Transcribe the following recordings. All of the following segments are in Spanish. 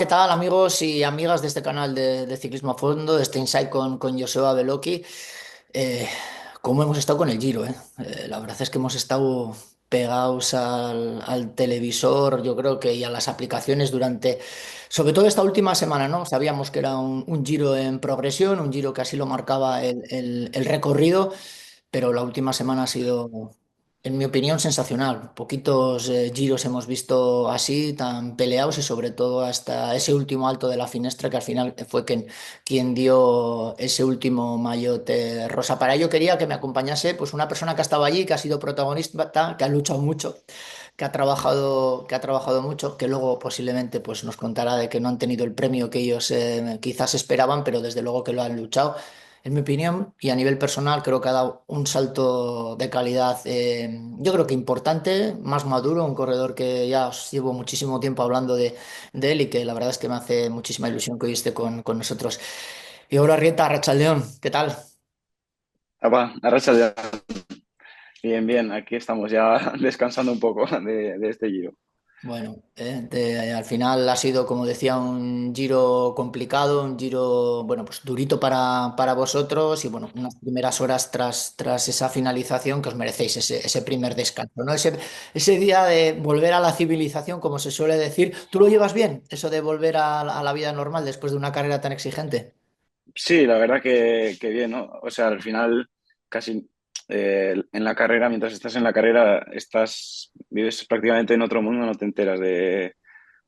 tal, amigos y amigas de este canal de Ciclismo a Fondo, de este Insight con Joseba Beloki? Eh, ¿Cómo hemos estado con el Giro, eh? La verdad es que hemos estado pegados al televisor, yo creo que y a las aplicaciones durante, sobre todo esta última semana, ¿no? Sabíamos que era un Giro en progresión, un Giro que así lo marcaba el recorrido, pero la última semana ha sido, en mi opinión, sensacional. Poquitos giros hemos visto así, tan peleados y sobre todo hasta ese último alto de la Finestra que al final fue quien dio ese último maillot rosa. Para ello quería que me acompañase pues una persona que ha estado allí, que ha sido protagonista, que ha luchado mucho, que ha trabajado mucho, que luego posiblemente pues nos contará de que no han tenido el premio que ellos quizás esperaban, pero desde luego que lo han luchado. En mi opinión, y a nivel personal, creo que ha dado un salto de calidad, yo creo que importante, más maduro, un corredor que ya os llevo muchísimo tiempo hablando de él y que la verdad es que me hace muchísima ilusión que hoy esté con nosotros. Y ahora Rieta, Arrachaldeón, ¿qué tal? Apa, arratsaldeon. Bien, bien, aquí estamos ya descansando un poco de este Giro. Bueno, al final ha sido, como decía, un giro complicado, un giro, bueno, pues durito para vosotros y, bueno, unas primeras horas tras esa finalización que os merecéis, ese primer descanso, ¿no? Ese día de volver a la civilización, como se suele decir. ¿Tú lo llevas bien, eso de volver a la vida normal después de una carrera tan exigente? Sí, la verdad que bien, ¿no? O sea, al final casi en la carrera, mientras estás en la carrera, vives prácticamente en otro mundo, no te enteras de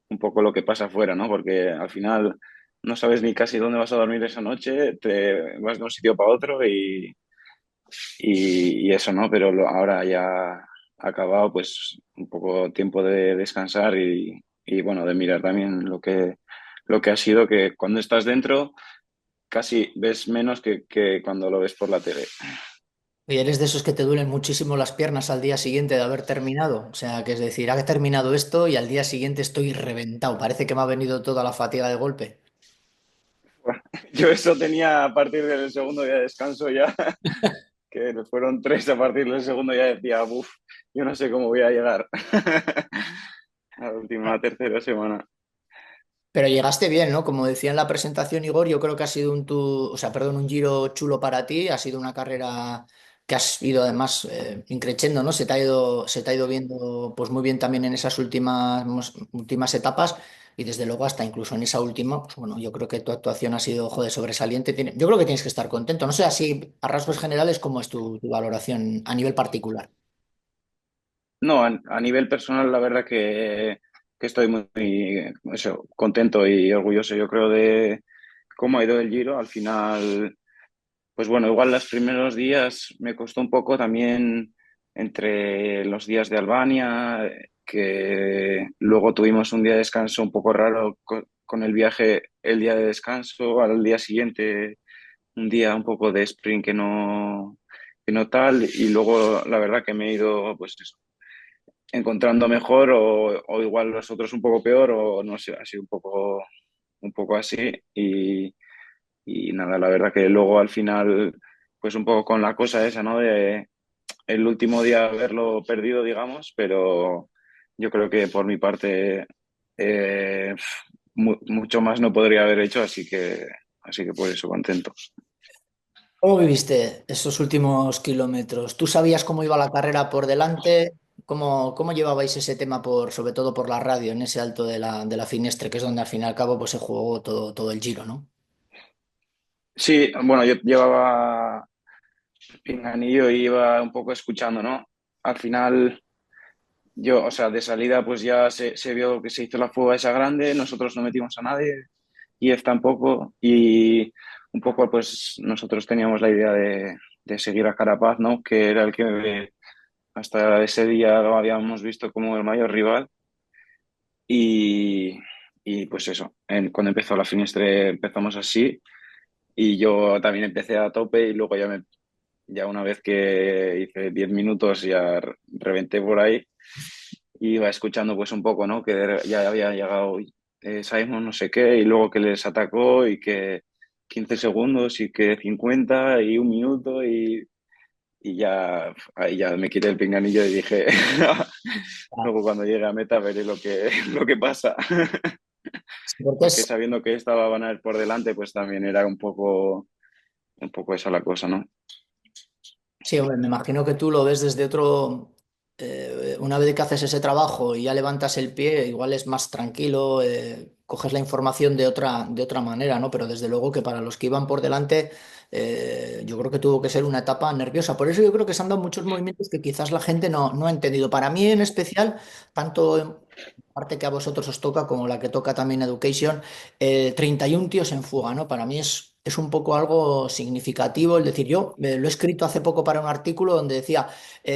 un poco lo que pasa afuera, ¿no? Porque al final no sabes ni casi dónde vas a dormir esa noche, te vas de un sitio para otro y eso, ¿no? Pero ahora ya ha acabado, pues un poco tiempo de descansar y bueno, de mirar también lo que ha sido, que cuando estás dentro casi ves menos que cuando lo ves por la tele. Y eres de esos que te duelen muchísimo las piernas al día siguiente de haber terminado. O sea, que es decir, ha terminado esto y al día siguiente estoy reventado. Parece que me ha venido toda la fatiga de golpe. Yo eso tenía a partir del segundo día de descanso ya, que fueron tres a partir del segundo, ya decía, uff, yo no sé cómo voy a llegar a la última tercera semana. Pero llegaste bien, ¿no? Como decía en la presentación Igor, yo creo que ha sido o sea, perdón, un giro chulo para ti, ha sido una carrera que has ido además increciendo, ¿no? Se te ha ido viendo pues muy bien también en esas últimas etapas y desde luego hasta incluso en esa última, pues bueno, yo creo que tu actuación ha sido, joder, sobresaliente. Yo creo que tienes que estar contento. No sé, así a rasgos generales, ¿cómo es tu valoración a nivel particular? No, a nivel personal, la verdad que estoy muy eso, contento y orgulloso, yo creo, de cómo ha ido el Giro. Al final, pues bueno, igual los primeros días me costó un poco también entre los días de Albania, que luego tuvimos un día de descanso un poco raro con el viaje, el día de descanso, al día siguiente un día un poco de sprint que no tal, y luego la verdad que me he ido, pues eso, encontrando mejor o igual los otros un poco peor o no sé, así un poco así y nada, la verdad que luego al final pues un poco con la cosa esa, ¿no? De el último día haberlo perdido, digamos, pero yo creo que por mi parte eh, mucho más no podría haber hecho, así que por eso contento. ¿Cómo viviste esos últimos kilómetros? ¿Tú sabías cómo iba la carrera por delante? ¿Cómo llevabais ese tema sobre todo por la radio, en ese alto de la Finestre, que es donde al fin y al cabo pues, se jugó todo el Giro, ¿no? Sí, bueno, yo llevaba pinganillo y iba un poco escuchando, ¿no? Al final yo, o sea, de salida pues ya se vio que se hizo la fuga esa grande, nosotros no metimos a nadie, y él tampoco, y un poco pues nosotros teníamos la idea de seguir a Carapaz, ¿no? Que era el que hasta ese día lo habíamos visto como el mayor rival, y, y pues eso, cuando empezó la Finestre empezamos así, y yo también empecé a tope, y luego ya una vez que hice 10 minutos ya reventé por ahí. Y iba escuchando pues un poco, ¿no? Que ya había llegado Simon no sé qué y luego que les atacó y que 15 segundos y que 50 y un minuto y ya, ahí ya me quité el pinganillo y dije, Ah, luego cuando llegue a meta veré lo que pasa. Porque Porque es, sabiendo que estaba Van Aert por delante, pues también era un poco esa la cosa, ¿no? sí, hombre, me imagino que tú lo ves desde otro, una vez que haces ese trabajo y ya levantas el pie, igual es más tranquilo, coges la información de otra manera, ¿no? Pero desde luego que para los que iban por delante, yo creo que tuvo que ser una etapa nerviosa. Por eso yo creo que se han dado muchos movimientos que quizás la gente no ha entendido. Para mí en especial, tanto en parte que a vosotros os toca como la que toca también Education, 31 tíos en fuga, ¿no? Para mí es un poco algo significativo el decir, yo lo he escrito hace poco para un artículo donde decía,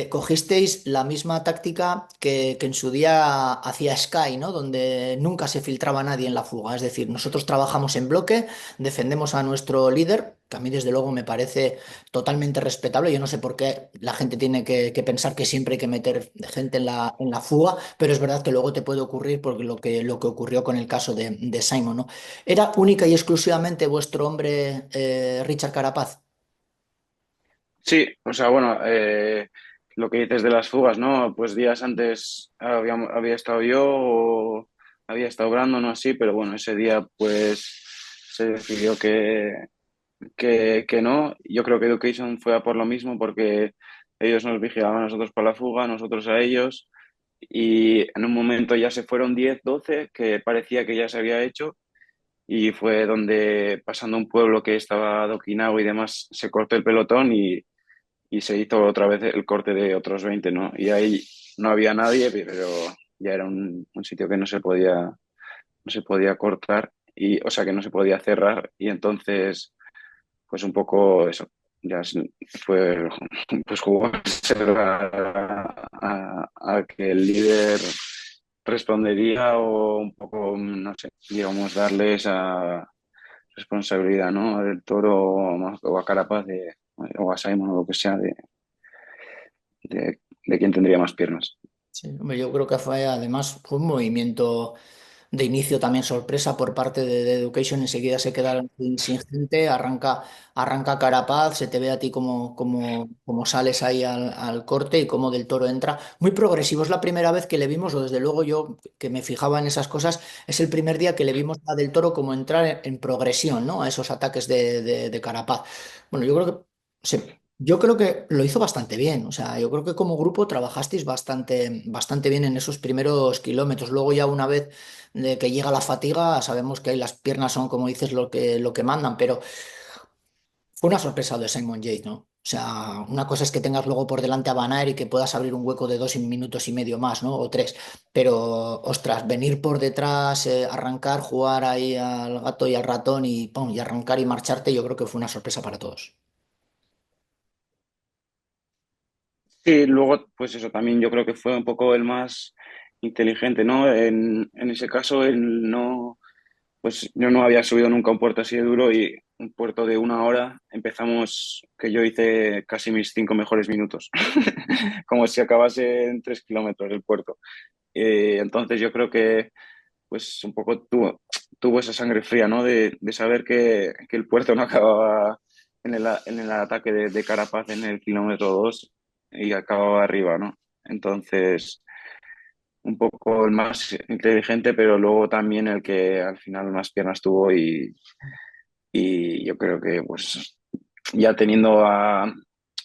cogisteis la misma táctica que en su día hacía Sky, ¿no? Donde nunca se filtraba nadie en la fuga. Es decir, nosotros trabajamos en bloque, defendemos a nuestro líder, que a mí desde luego me parece totalmente respetable. Yo no sé por qué la gente tiene que pensar que siempre hay que meter gente en la fuga, pero es verdad que luego te puede ocurrir porque lo que ocurrió con el caso de Simon, ¿no? ¿Era única y exclusivamente vuestro hombre Richard Carapaz? Sí, o sea, bueno, lo que dices de las fugas, ¿no? Pues días antes había estado yo o había estado Brandon o así, pero bueno, ese día pues se decidió que no. Yo creo que Education fue a por lo mismo porque ellos nos vigilaban a nosotros para la fuga, nosotros a ellos, y en un momento ya se fueron 10 12 que parecía que ya se había hecho, y fue donde, pasando un pueblo que estaba adoquinado y demás, se cortó el pelotón y se hizo otra vez el corte de otros 20, ¿no? Y ahí no había nadie, pero ya era un sitio que no se podía cortar, y, o sea, que no se podía cerrar, y entonces pues un poco eso, fue, pues jugó a ser a que el líder respondería, o un poco, no sé, digamos, darle esa responsabilidad, ¿no? Del Toro o a Carapaz o a Simon o lo que sea de quién tendría más piernas. Sí, hombre, yo creo que fue además fue un movimiento de inicio también sorpresa por parte de Education. Enseguida se quedaron sin gente, arranca Carapaz, se te ve a ti como sales ahí al corte y cómo Del Toro entra. Muy progresivo, es la primera vez que le vimos, o desde luego yo que me fijaba en esas cosas, es el primer día que le vimos a Del Toro como entrar en progresión, ¿no? A esos ataques de Carapaz. Bueno, yo creo que yo creo que lo hizo bastante bien. O sea, yo creo que como grupo trabajasteis bastante bien en esos primeros kilómetros. Luego ya una vez de que llega la fatiga, sabemos que ahí las piernas son, como dices, lo que mandan, pero fue una sorpresa lo de Simon Yates, ¿no? O sea, una cosa es que tengas luego por delante a Van Aert y que puedas abrir un hueco de 2 minutos y medio más, ¿no? O tres. Pero, ostras, venir por detrás, arrancar, jugar ahí al gato y al ratón y, pum, y arrancar y marcharte, yo creo que fue una sorpresa para todos. Sí, luego, pues eso también yo creo que fue un poco el más inteligente, ¿no? En ese caso, él no, pues yo no había subido nunca un puerto así de duro, y un puerto de 1 hora empezamos, que yo hice casi mis 5 mejores minutos, como si acabase en 3 kilómetros el puerto. Entonces yo creo que pues un poco tuvo esa sangre fría, ¿no? De saber que el puerto no acababa en el ataque de Carapaz en el kilómetro 2 y acababa arriba, ¿no? Entonces, un poco el más inteligente, pero luego también el que al final más piernas tuvo, y yo creo que pues ya teniendo a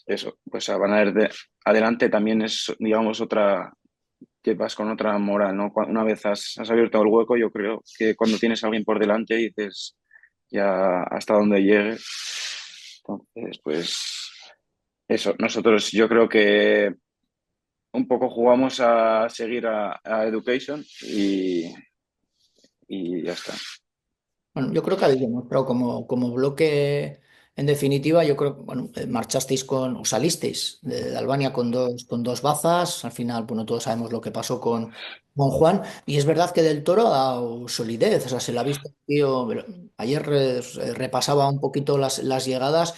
eso, pues a Van Aert adelante también es, digamos, otra, que vas con otra moral, ¿no? Una vez has abierto el hueco, yo creo que cuando tienes a alguien por delante dices ya hasta donde llegue. Entonces, pues eso, nosotros yo creo que un poco jugamos a seguir a Education, y ya está. Bueno, yo creo que habéis demostrado como bloque, en definitiva, yo creo que bueno, marchasteis o salisteis de Albania con dos bazas. Al final, bueno, todos sabemos lo que pasó con Juan. Y es verdad que Del Toro ha dado solidez. O sea, se la ha visto, tío. Ayer repasaba un poquito las llegadas.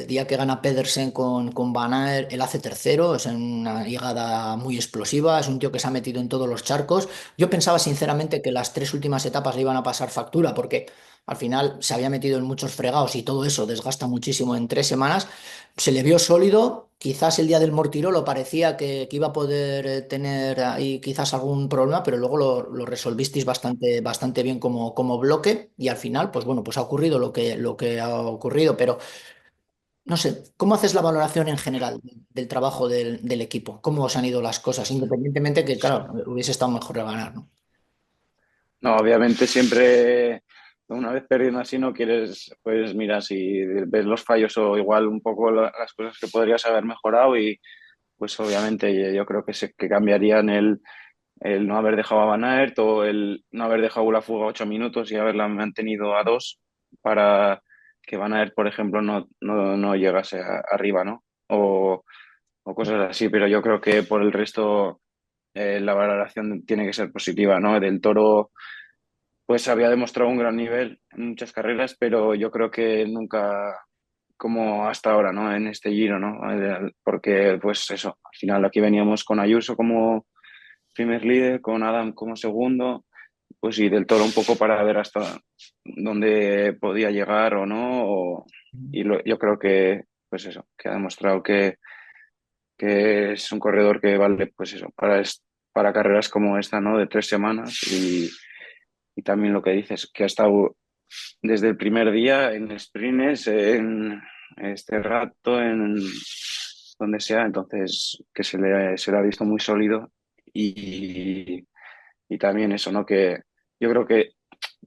Día que gana Pedersen con Van Aert, él hace tercero. Es una llegada muy explosiva. Es un tío que se ha metido en todos los charcos. Yo pensaba sinceramente que las tres últimas etapas le iban a pasar factura porque al final se había metido en muchos fregados y todo eso desgasta muchísimo en 3 semanas. Se le vio sólido, quizás el día del Mortirolo parecía que iba a poder tener ahí quizás algún problema, pero luego lo resolvisteis bastante bien como bloque y al final, pues bueno, pues ha ocurrido lo que ha ocurrido, pero no sé, ¿cómo haces la valoración en general del trabajo del equipo? ¿Cómo os han ido las cosas? Independientemente que, claro, hubiese estado mejor de ganar, ¿no? No, obviamente siempre, una vez perdiendo así, no quieres, pues mira, si ves los fallos o igual un poco las cosas que podrías haber mejorado y pues obviamente yo creo que cambiarían el no haber dejado a Van Aert o el no haber dejado la fuga 8 minutos y haberla mantenido a dos para que Van Aert, por ejemplo, no llegase arriba, ¿no? O cosas así, pero yo creo que por el resto la valoración tiene que ser positiva, ¿no? Del Toro pues había demostrado un gran nivel en muchas carreras, pero yo creo que nunca como hasta ahora, ¿no? En este Giro, ¿no? Porque, pues eso, al final aquí veníamos con Ayuso como primer líder, con Adam como segundo, pues y del Toro un poco para ver hasta dónde podía llegar o no. Yo creo que, pues eso, que ha demostrado que es un corredor que vale, pues eso, para carreras como esta, ¿no? De 3 semanas y también lo que dices, que ha estado desde el primer día en sprints, en este rato, en donde sea, entonces que se le ha visto muy sólido y, y también eso, ¿no? Que yo creo que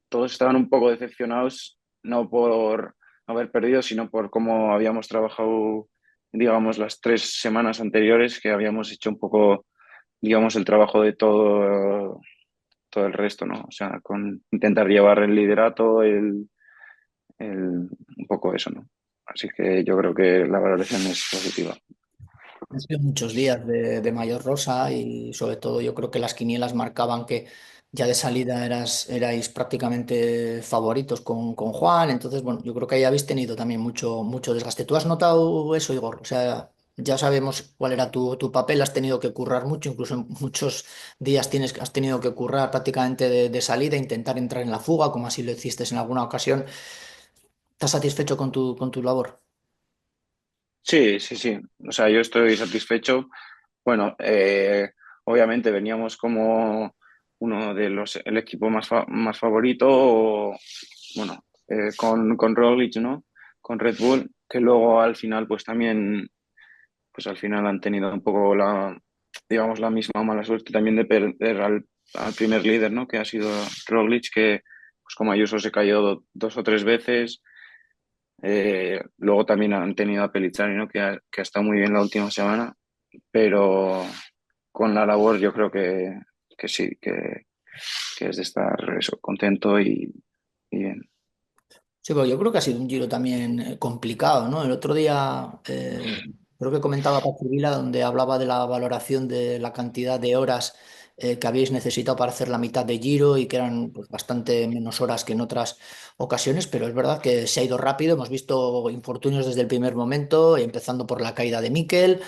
todos estaban un poco decepcionados, no por haber perdido, sino por cómo habíamos trabajado, digamos, las 3 semanas anteriores, que habíamos hecho un poco, digamos, el trabajo de todo el resto, ¿no? O sea, con intentar llevar el liderato, un poco eso, ¿no? Así que yo creo que la valoración es positiva. Han sido muchos días de Mayor Rosa y sobre todo yo creo que las quinielas marcaban que ya de salida erais prácticamente favoritos con Juan, entonces bueno, yo creo que ahí habéis tenido también mucho desgaste. ¿Tú has notado eso, Igor? O sea, ya sabemos cuál era tu papel, has tenido que currar mucho, incluso en muchos días has tenido que currar prácticamente de salida, intentar entrar en la fuga, como así lo hiciste en alguna ocasión. ¿Estás satisfecho con tu labor? Sí, sí, sí. O sea, yo estoy satisfecho. Bueno, obviamente veníamos como el equipo más favorito, bueno, con Roglic, ¿no? Con Red Bull, que luego al final, pues también, pues al final han tenido un poco digamos, la misma mala suerte también de perder al primer líder, ¿no? Que ha sido Roglic, que pues como Ayuso se cayó 2 o 3 veces. Luego también han tenido a Pellizzani, ¿no? Que ha estado muy bien la última semana, pero con la labor yo creo que sí, que es de estar eso, contento y bien. Sí, pero yo creo que ha sido un giro también complicado, ¿no? El otro día creo que comentaba Paco Vila donde hablaba de la valoración de la cantidad de horas que habéis necesitado para hacer la mitad de giro y que eran pues, bastante menos horas que en otras ocasiones, pero es verdad que se ha ido rápido, hemos visto infortunios desde el primer momento, empezando por la caída de Mikel.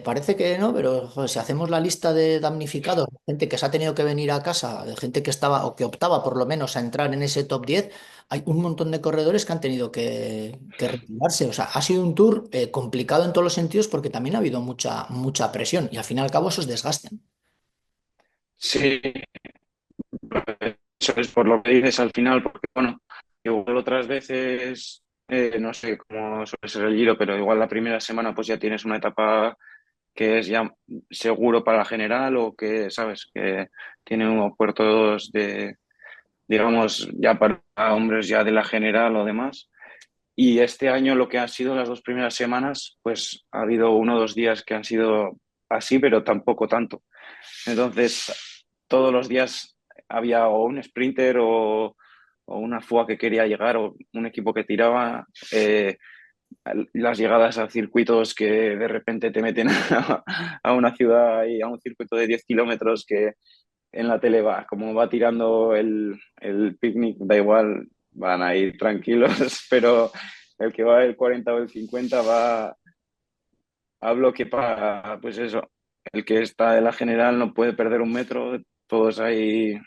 Parece que no, pero joder, si hacemos la lista de damnificados, gente que se ha tenido que venir a casa, de gente que estaba o que optaba por lo menos a entrar en ese top 10, hay un montón de corredores que han tenido que retirarse. O sea, ha sido un tour complicado en todos los sentidos porque también ha habido mucha presión y al fin y al cabo eso es desgaste. Sí, eso es por lo que dices al final, porque bueno, igual otras veces, no sé cómo suele ser el Giro, pero igual la primera semana pues ya tienes una etapa que es ya seguro para la general o que, sabes, que tiene unos puertos digamos, ya para hombres ya de la general o demás. Y este año lo que han sido las 2 primeras semanas, pues ha habido 1 o 2 días que han sido así, pero tampoco tanto. Entonces, todos los días había o un sprinter o una FUA que quería llegar o un equipo que tiraba. Las llegadas a circuitos que de repente te meten a una ciudad y a un circuito de 10 kilómetros que en la tele va, como va tirando el picnic, da igual, van a ir tranquilos, pero el que va el 40 o el 50 va a bloque para, pues eso, el que está de la general no puede perder un metro, todos ahí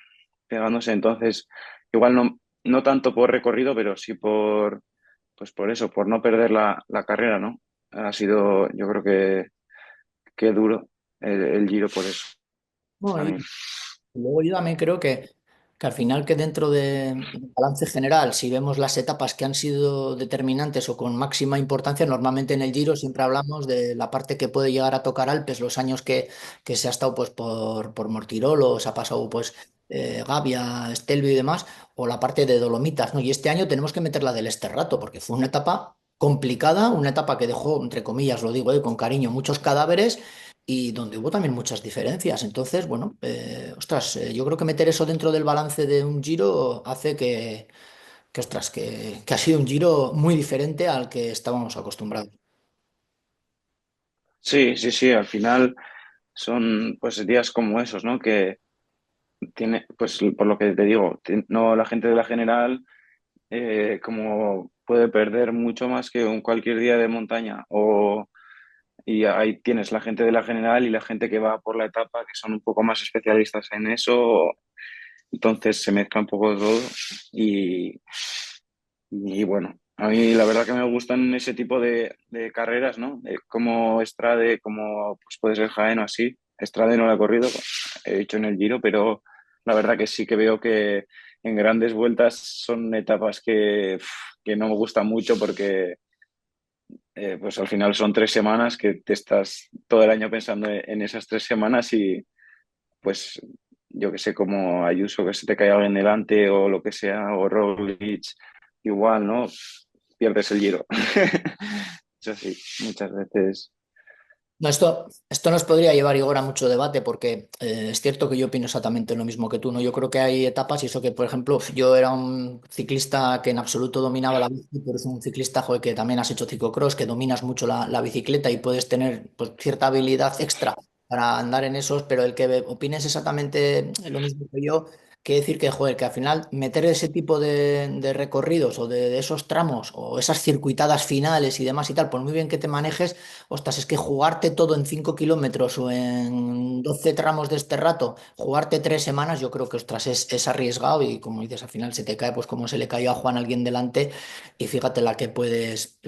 pegándose, entonces igual no tanto por recorrido, pero sí pues por eso, por no perder la carrera, ¿no? ha sido, yo creo que duro el Giro por eso No, también. y luego yo también creo que al final que dentro del balance general, si vemos las etapas que han sido determinantes o con máxima importancia, normalmente en el Giro siempre hablamos de la parte que puede llegar a tocar Alpes, los años que se ha estado pues por Mortirolo, se ha pasado pues Gavia, Stelvio y demás, o la parte de Dolomitas, ¿no? Y este año tenemos que meter la del Esterrato, porque fue una etapa complicada, una etapa que dejó, entre comillas, lo digo con cariño, muchos cadáveres y donde hubo también muchas diferencias. Entonces, bueno, ostras, yo creo que meter eso dentro del balance de un Giro hace ostras, que ha sido un Giro muy diferente al que estábamos acostumbrados. Sí, sí, sí, al final son pues días como esos, ¿no? Que tiene, pues por lo que te digo, no la gente de la general como puede perder mucho más que un cualquier día de montaña y ahí tienes la gente de la general y la gente que va por la etapa que son un poco más especialistas en eso, entonces se mezcla un poco todo y, y bueno, a mí la verdad que me gustan ese tipo de carreras, ¿no? Como Strade, como pues puede ser Jaén o así. Strade no la he corrido, he dicho en el Giro, pero la verdad que sí que veo que en grandes vueltas son etapas que no me gustan mucho porque pues al final son 3 semanas que te estás todo el año pensando en esas 3 semanas y pues yo que sé, como Ayuso que se te cae alguien delante o lo que sea, o Roglic, igual, ¿no? Pierdes el Giro. Es así, muchas veces. No, esto nos podría llevar, Igor, a mucho debate porque es cierto que yo opino exactamente lo mismo que tú, ¿no? Yo creo que hay etapas y eso que, por ejemplo, yo era un ciclista que en absoluto dominaba la bici, pero es un ciclista, joder, que también has hecho ciclocross, que dominas mucho la bicicleta y puedes tener pues, cierta habilidad extra para andar en esos, pero el que opines exactamente lo mismo que yo, quiere decir que, joder, que al final meter ese tipo de recorridos o de esos tramos o esas circuitadas finales y demás y tal, por muy bien que te manejes. Ostras, es que jugarte todo en 5 kilómetros o en 12 tramos de este rato, jugarte 3 semanas, yo creo que, ostras, es arriesgado y como dices, al final se te cae, pues como se le cayó a Juan alguien delante y fíjate la que puedes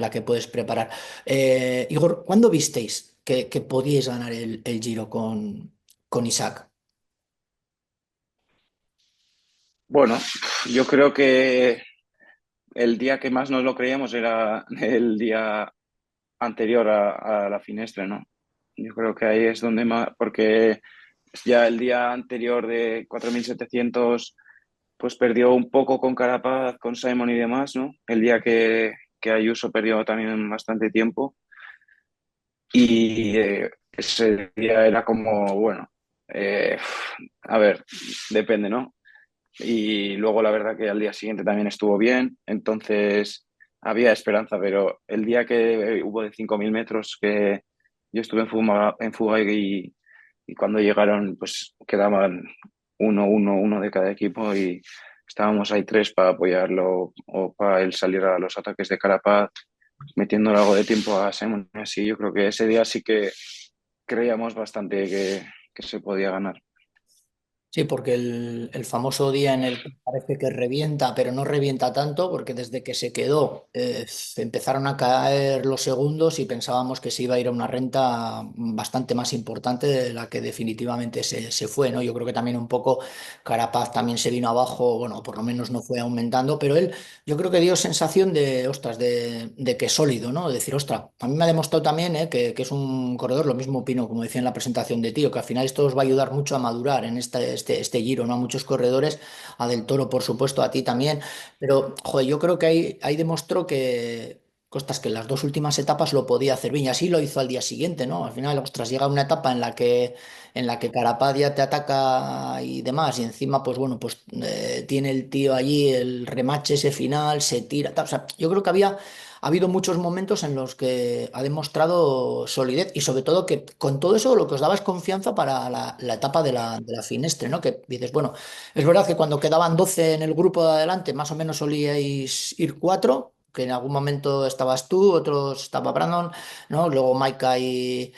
preparar. Igor, ¿cuándo visteis que podíais ganar el Giro con Isaac? Bueno, yo creo que el día que más nos lo creíamos era el día anterior a la Finestre, ¿no? Yo creo que ahí es donde más, porque ya el día anterior de 4700 pues perdió un poco con Carapaz, con Simon y demás, ¿no? El día que Ayuso perdió también bastante tiempo. Y ese día era como, bueno, eh, a ver, depende, ¿no? Y luego la verdad que al día siguiente también estuvo bien, entonces había esperanza, pero el día que hubo de 5000 metros que yo estuve en fuga y cuando llegaron pues quedaban uno de cada equipo y estábamos ahí tres para apoyarlo o para él salir a los ataques de Carapaz, metiéndole algo de tiempo a Simon. Así yo creo que ese día sí que creíamos bastante que se podía ganar. Sí, porque el famoso día en el que parece que revienta, pero no revienta tanto, porque desde que se quedó empezaron a caer los segundos y pensábamos que se iba a ir a una renta bastante más importante de la que definitivamente se fue, ¿no? Yo creo que también un poco Carapaz también se vino abajo, bueno, por lo menos no fue aumentando, pero él yo creo que dio sensación de, ostras, de que es sólido, ¿no? De decir, ostras, a mí me ha demostrado también que es un corredor, lo mismo opino, como decía en la presentación de Tío, que al final esto os va a ayudar mucho a madurar en este Giro, ¿no? A muchos corredores, a Del Toro, por supuesto, a ti también, pero, joder, yo creo que ahí demostró que. Costas que en las dos últimas etapas lo podía hacer bien y así lo hizo al día siguiente, ¿no? Al final, ostras, llega una etapa en la que Carapaz ya te ataca y demás, y encima, pues bueno, pues tiene el tío allí el remache ese final, se tira, tal. O sea, yo creo que ha habido muchos momentos en los que ha demostrado solidez y sobre todo que con todo eso lo que os daba es confianza para la etapa de la Finestre, ¿no? Que dices, bueno, es verdad que cuando quedaban 12 en el grupo de adelante, más o menos solíais ir cuatro. Que en algún momento estabas tú, otros estaba Brandon, ¿no? Luego Maika y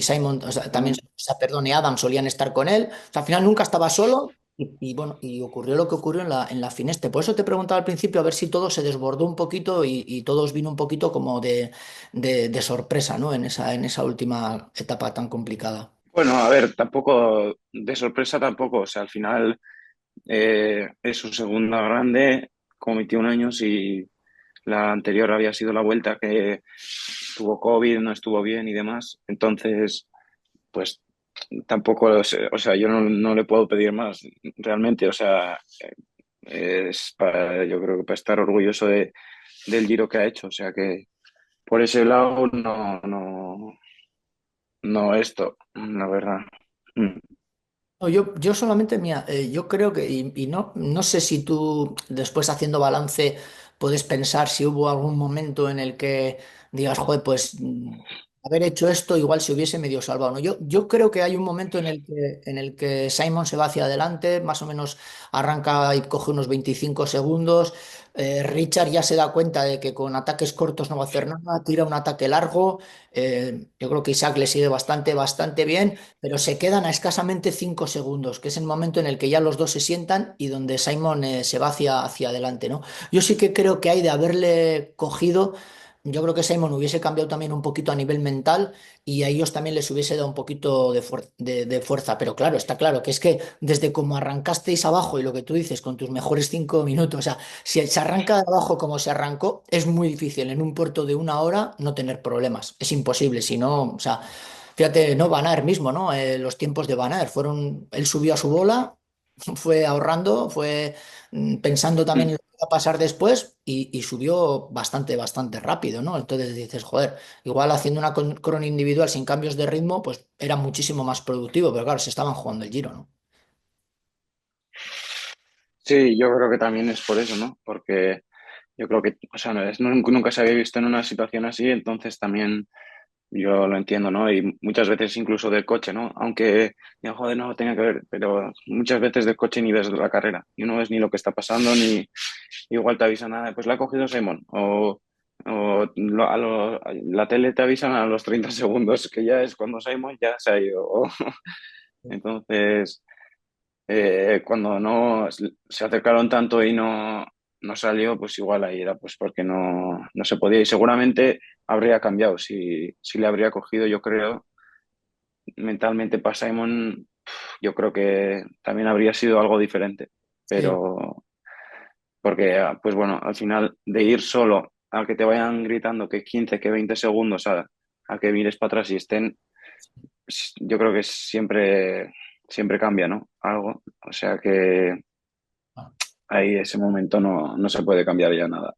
Simon, o sea, también, Mm. o sea, perdón, y Adam solían estar con él. O sea, al final nunca estaba solo. Bueno, y ocurrió lo que ocurrió en la Fineste. Por eso te preguntaba al principio a ver si todo se desbordó un poquito y todos vino un poquito como de sorpresa, ¿no? En esa última etapa tan complicada. Bueno, a ver, tampoco, de sorpresa tampoco, o sea, al final es su segunda grande con 21 años y la anterior había sido la vuelta que tuvo COVID, no estuvo bien y demás, entonces, pues tampoco, o sea, yo no le puedo pedir más realmente, o sea, es para, yo creo que para estar orgulloso del Giro que ha hecho, o sea que por ese lado no esto, la verdad. Mm. No, yo solamente, mira, yo creo que, y no sé si tú después haciendo balance puedes pensar si hubo algún momento en el que digas, joder, pues haber hecho esto igual se hubiese medio salvado, ¿no? Yo creo que hay un momento en el que Simon se va hacia adelante, más o menos arranca y coge unos 25 segundos. Richard ya se da cuenta de que con ataques cortos no va a hacer nada, tira un ataque largo. Yo creo que Isaac le sigue bastante bien, pero se quedan a escasamente 5 segundos, que es el momento en el que ya los dos se sientan y donde Simon se va hacia adelante, ¿no? Yo sí que creo que hay de haberle cogido, yo creo que Simon hubiese cambiado también un poquito a nivel mental y a ellos también les hubiese dado un poquito de fuerza, pero claro, está claro que es que desde como arrancasteis abajo y lo que tú dices con tus mejores 5 minutos, o sea, si se arranca de abajo como se arrancó, es muy difícil en un puerto de una hora no tener problemas, es imposible, si no, o sea... Fíjate, no, Van Aert mismo, ¿no? Los tiempos de Van Aert fueron, él subió a su bola, fue ahorrando, fue pensando también en Mm. lo que iba a pasar después y subió bastante rápido, ¿no? Entonces dices, joder, igual haciendo una crono individual sin cambios de ritmo, pues era muchísimo más productivo, pero claro, se estaban jugando el Giro, ¿no? Sí, yo creo que también es por eso, ¿no? Porque yo creo que, o sea, nunca se había visto en una situación así, entonces también yo lo entiendo, ¿no? Y muchas veces incluso del coche, ¿no? Aunque, ya, joder, no tenía que ver, pero muchas veces del coche ni ves la carrera y no ves ni lo que está pasando, ni igual te avisan, nada, pues la ha cogido Simon, la tele te avisan a los 30 segundos, que ya es cuando Simon ya se ha ido. Entonces, cuando no se acercaron tanto y no salió, pues igual ahí era pues porque no se podía y seguramente habría cambiado si le habría cogido, yo creo, mentalmente para Simon, yo creo que también habría sido algo diferente, Sí. pero porque, pues bueno, al final de ir solo a que te vayan gritando que 15 que 20 segundos a que mires para atrás y estén, yo creo que siempre cambia, ¿no? Algo, o sea que ahí ese momento no se puede cambiar ya nada.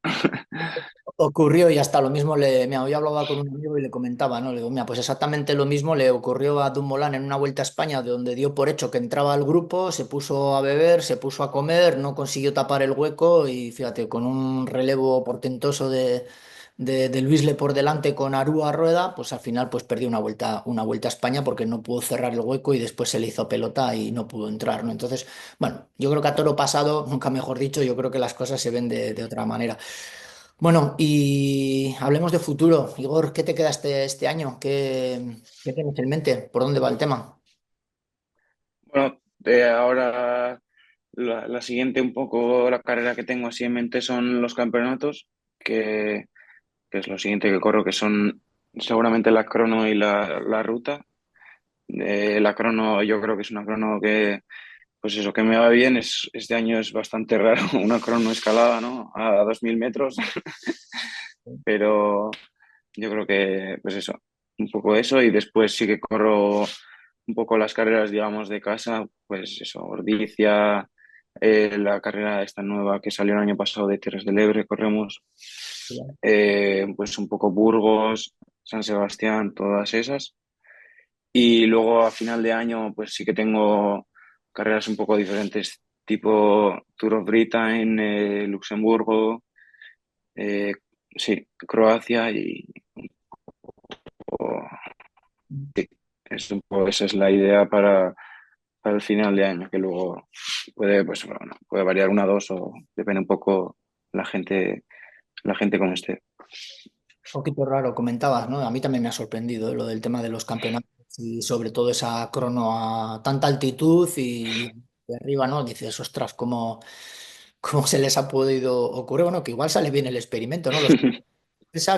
Ocurrió y hasta lo mismo mira, hoy hablaba con un amigo y le comentaba, ¿no? Le digo, mira, pues exactamente lo mismo le ocurrió a Dumoulin en una Vuelta a España, de donde dio por hecho que entraba al grupo, se puso a beber, se puso a comer, no consiguió tapar el hueco y fíjate, con un relevo portentoso de Luisle por delante con Aru a rueda, pues al final pues perdió una vuelta a España porque no pudo cerrar el hueco y después se le hizo pelota y no pudo entrar, ¿no? Entonces, bueno, yo creo que a toro pasado, nunca mejor dicho, yo creo que las cosas se ven de otra manera. Bueno, y hablemos de futuro. Igor, ¿qué te queda este año? ¿Qué tienes en mente? ¿Por dónde va el tema? Bueno, ahora la siguiente un poco la carrera que tengo así en mente son los campeonatos, que es lo siguiente que corro, que son seguramente la crono y la ruta. La crono yo creo que es una crono que, pues eso, que me va bien. Este año es bastante raro, una crono escalada, ¿no? A 2000 metros, pero yo creo que, pues eso, un poco eso y después sí que corro un poco las carreras, digamos, de casa, pues eso, Ordicia, la carrera esta nueva que salió el año pasado de Tierras del Ebre, corremos, pues un poco Burgos, San Sebastián, todas esas. Y luego a final de año, pues sí que tengo carreras un poco diferentes, tipo Tour of Britain, Luxemburgo, eh, sí, Croacia y sí, es un poco, esa es la idea para el final de año, que luego puede, pues, bueno, puede variar una o dos o depende un poco la gente, la gente como esté. Un poquito raro, comentabas, ¿no? A mí también me ha sorprendido, lo del tema de los campeonatos y sobre todo esa crono a tanta altitud de arriba, ¿no? Dices, ostras, ¿cómo se les ha podido ocurrir? Bueno, que igual sale bien el experimento, ¿no?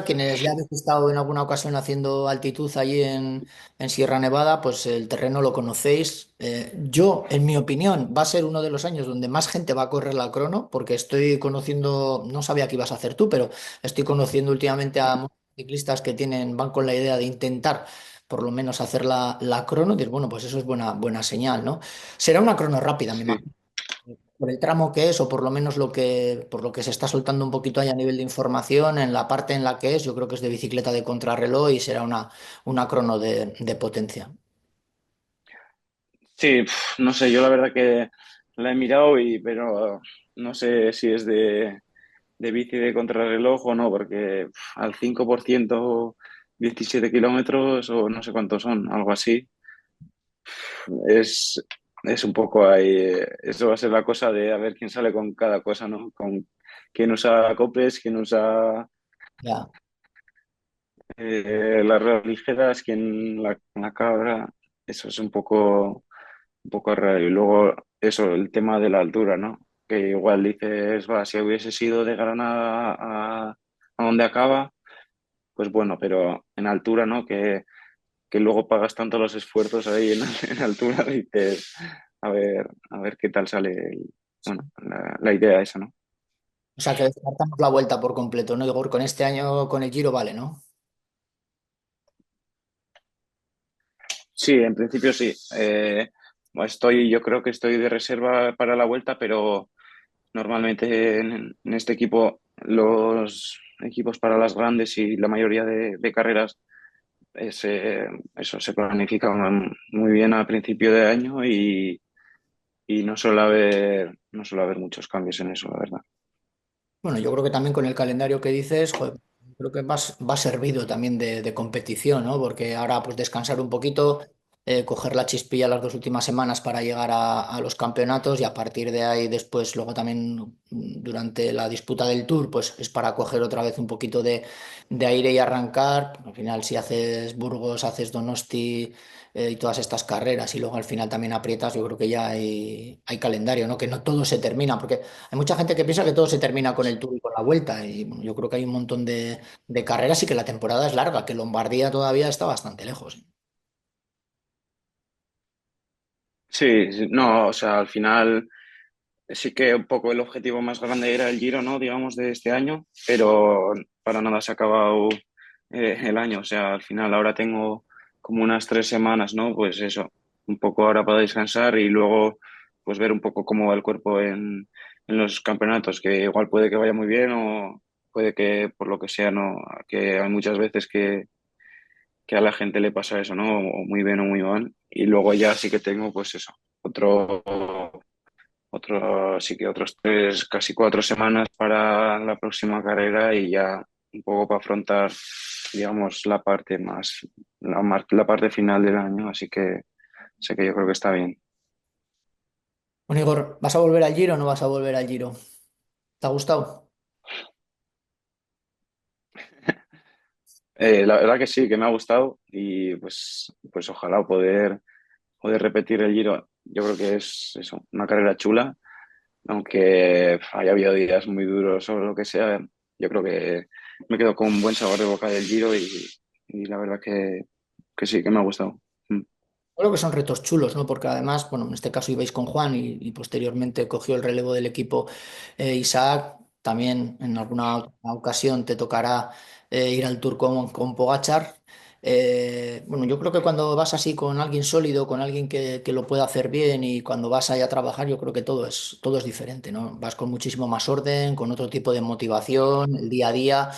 Quienes ya habéis estado en alguna ocasión haciendo altitud allí en Sierra Nevada, pues el terreno lo conocéis. Yo, en mi opinión, va a ser uno de los años donde más gente va a correr la crono, porque estoy conociendo, no sabía qué ibas a hacer tú, pero estoy conociendo últimamente a muchos ciclistas que van con la idea de intentar por lo menos hacer la crono. Y dices, bueno, pues eso es buena señal, ¿no? Será una crono rápida, me Sí. imagino por el tramo que es o por lo menos por lo que se está soltando un poquito ahí a nivel de información, en la parte en la que es, yo creo que es de bicicleta de contrarreloj y será una crono de potencia. Sí, no sé, yo la verdad que la he mirado pero no sé si es de bici de contrarreloj o no, porque al 5% 17 kilómetros o no sé cuántos son, algo así, es, es un poco ahí, eso va a ser la cosa de a ver quién sale con cada cosa, ¿no? Con quién usa copes, quién usa Ya. las ruedas ligeras, quién la cabra, eso es un poco raro. Y luego eso, el tema de la altura, ¿no? Que igual dices, va, si hubiese sido de Granada a donde acaba, pues bueno, pero en altura, ¿no? Que luego pagas tanto los esfuerzos ahí en, en altura, dices, a ver qué tal sale bueno, la idea esa, ¿no? O sea que descartamos la vuelta por completo, ¿no, Igor? Con este año, con el Giro, vale, ¿no? Sí, en principio sí. Yo creo que estoy de reserva para la vuelta, pero normalmente en este equipo los equipos para las grandes y la mayoría de carreras eso se planifica muy bien a principio de año y no suele haber muchos cambios en eso, la verdad. Bueno, yo creo que también con el calendario que dices, joder, creo que va servido también de competición, ¿no? Porque ahora pues descansar un poquito, coger la chispilla las dos últimas semanas para llegar a los campeonatos y a partir de ahí después, luego también durante la disputa del Tour, pues es para coger otra vez un poquito de aire y arrancar. Al final, si haces Burgos, haces Donosti y todas estas carreras y luego al final también aprietas, yo creo que ya hay calendario, ¿no? Que no todo se termina, porque hay mucha gente que piensa que todo se termina con el Tour y con la Vuelta, y bueno, yo creo que hay un montón de carreras y que la temporada es larga, que Lombardía todavía está bastante lejos. Sí, sí, no, o sea, al final sí que un poco el objetivo más grande era el Giro, ¿no? Digamos, de este año, pero para nada se ha acabado el año. O sea, al final ahora tengo como unas 3 semanas, ¿no? Pues eso, un poco ahora para descansar y luego pues ver un poco cómo va el cuerpo en los campeonatos, que igual puede que vaya muy bien o puede que por lo que sea, ¿no? Que hay muchas veces que a la gente le pasa eso, ¿no? O muy bien o muy mal. Y luego ya sí que tengo pues eso, sí que otros 3, casi 4 semanas para la próxima carrera y ya un poco para afrontar, digamos, la parte la parte final del año. Así que sé que yo creo que está bien. Bueno, Igor, ¿vas a volver al Giro o no vas a volver al Giro? ¿Te ha gustado? La verdad que sí, que me ha gustado y pues ojalá poder repetir el Giro. Yo creo que es eso, una carrera chula, aunque haya habido días muy duros o lo que sea. Yo creo que me quedo con un buen sabor de boca del Giro y la verdad que sí, que me ha gustado. Mm. Creo que son retos chulos, ¿no? Porque además, bueno, en este caso ibais con Juan y posteriormente cogió el relevo del equipo Isaac. También en alguna otra ocasión te tocará ir al Tour con Pogačar. Bueno, yo creo que cuando vas así con alguien sólido, con alguien que lo pueda hacer bien y cuando vas ahí a trabajar, yo creo que todo es diferente, ¿no? Vas con muchísimo más orden, con otro tipo de motivación, el día a día.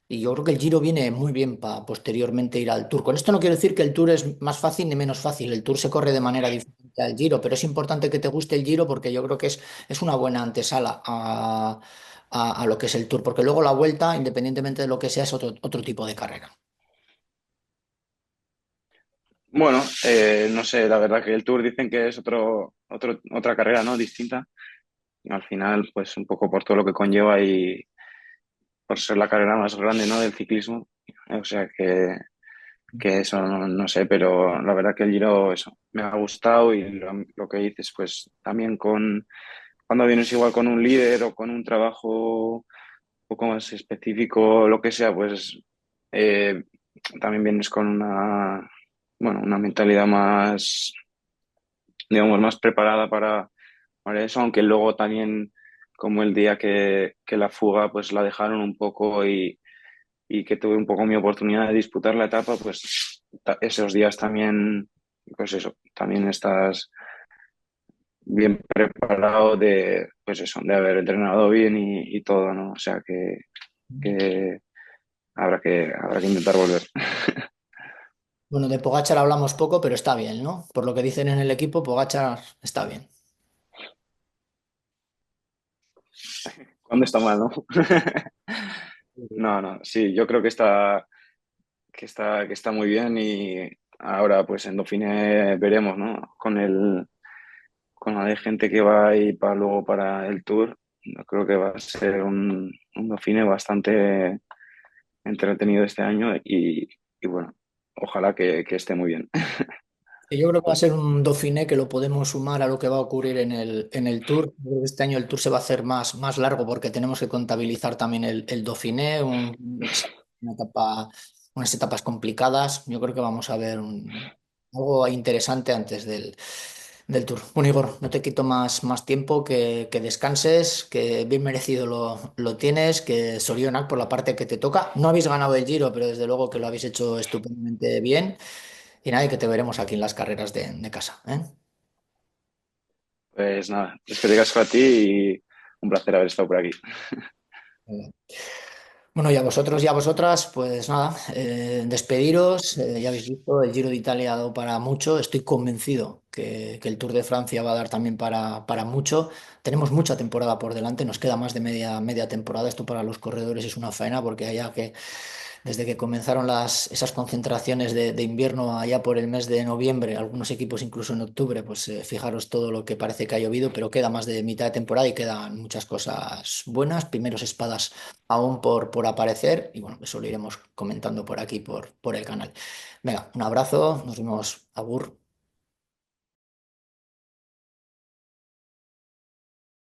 Y yo creo que el Giro viene muy bien para posteriormente ir al Tour. Con esto no quiero decir que el Tour es más fácil ni menos fácil. El Tour se corre de manera diferente al Giro, pero es importante que te guste el Giro porque yo creo que es una buena antesala a lo que es el Tour, porque luego la Vuelta, independientemente de lo que sea, es otro tipo de carrera. Bueno, no sé, la verdad que el Tour dicen que es otra carrera, ¿no? Distinta. Al final, pues un poco por todo lo que conlleva y por ser la carrera más grande, ¿no? Del ciclismo. O sea que eso no sé, pero la verdad que el Giro, eso, me ha gustado y lo que dices, pues también cuando vienes igual con un líder o con un trabajo un poco más específico, lo que sea, pues eh, también vienes con bueno, una mentalidad más, digamos, más preparada para eso, aunque luego también como el día que la fuga pues la dejaron un poco y que tuve un poco mi oportunidad de disputar la etapa, pues esos días también, pues eso, también estás bien preparado de, pues eso, de haber entrenado bien y todo, ¿no? O sea que habrá que intentar volver. Bueno, de Pogačar hablamos poco, pero está bien, ¿no? Por lo que dicen en el equipo, Pogačar está bien. ¿Cuándo está mal, no? No, no, sí, yo creo que está muy bien y ahora pues en Dauphiné veremos, ¿no? Con la de gente que va y para luego para el Tour, yo creo que va a ser un Dauphiné bastante entretenido este año y bueno, ojalá que esté muy bien. Y yo creo que va a ser un Dauphiné que lo podemos sumar a lo que va a ocurrir en el Tour. Yo creo que este año el Tour se va a hacer más largo porque tenemos que contabilizar también el Dauphiné, una etapa, unas etapas complicadas. Yo creo que vamos a ver algo interesante antes del Tour. Bueno, Igor, no te quito más tiempo, que descanses, que bien merecido lo tienes, que Sorionak por la parte que te toca. No habéis ganado el Giro, pero desde luego que lo habéis hecho estupendamente bien. Y nada, y que te veremos aquí en las carreras de casa, ¿eh? Pues nada, es que te casco a ti y un placer haber estado por aquí. Bueno, y a vosotros y a vosotras, pues nada, despediros. Ya habéis visto, el Giro de Italia ha dado para mucho. Estoy convencido que el Tour de Francia va a dar también para mucho. Tenemos mucha temporada por delante, nos queda más de media temporada. Esto para los corredores es una faena porque allá que desde que comenzaron esas concentraciones de invierno allá por el mes de noviembre, algunos equipos incluso en octubre, pues fijaros todo lo que parece que ha llovido, pero queda más de mitad de temporada y quedan muchas cosas buenas, primeros espadas aún por aparecer y bueno, eso lo iremos comentando por aquí, por el canal. Venga, un abrazo, nos vemos, agur.